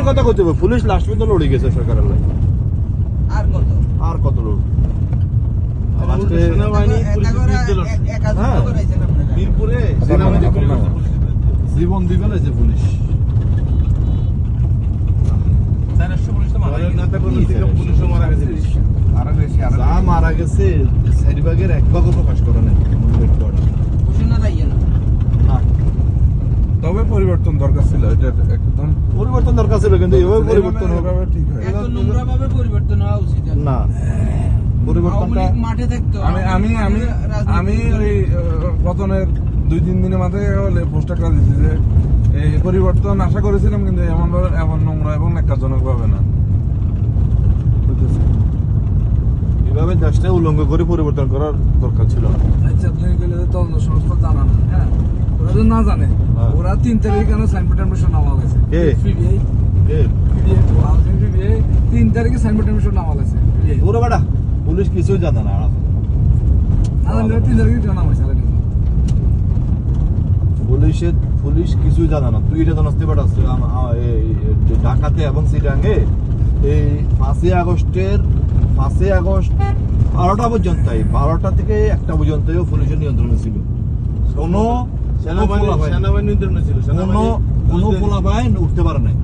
কথা কইতে হবে, পুলিশ লাস্ট পর্যন্ত লড়ে গেছে সরকারের লাই। আর কত লোক সেনাবাহিনী বীরপুরে জীবন দিবে না যে পুলিশ মারা গেছে 4 ভাগের 1 ভাগও প্রকাশ করে না। তবে পরিবর্তন দরকার ছিল, এটা একদম পরিবর্তন দরকার ছিল, কিন্তু এভাবে পরিবর্তন হবে ঠিক হয় পরিবর্তন হওয়া উচিত না। পরিবর্তনটা আমি ওই পতনের 2-3 দিনের মাথায় পোস্টার করে দিচ্ছি যে এই পরিবর্তন আশা করেছিলাম, কিন্তু এমন নোংরা এবং ন্যাক্কারজনক ভাবে না। এভাবে দেশটা উল্লঙ্ঘ করে পরিবর্তন করার দরকার ছিল। আচ্ছা, তুমি বলে তদন্ত সংস্থা জানা না, হ্যাঁ ওরা তো না জানে, ওরা 3 তারিখে কেন সাইনবোর্ড টেম্পেশন নামা গেছে। কে? পিবিআই 3 তারিখে সাইনবোর্ড টেম্পেশন নামা গেছে। ওরে বেটা, পুলিশ কিছুই জানে না। না জানলে 3 তারিখে কেন নামা গেছে? পুলিশ কিছুই জানে না। তুই এটা জানাস বেটা, ঢাকাতে এবং চিটাগাঙে এই 5ই আগস্ট 12টা পর্যন্ত, 12টা থেকে 1টা পর্যন্ত পুলিশের নিয়ন্ত্রণে ছিল। কোনো সেনাবাহিনী নিয়ন্ত্রণে ছিল, কোনো পোলাপাইন উঠতে পারে নাই।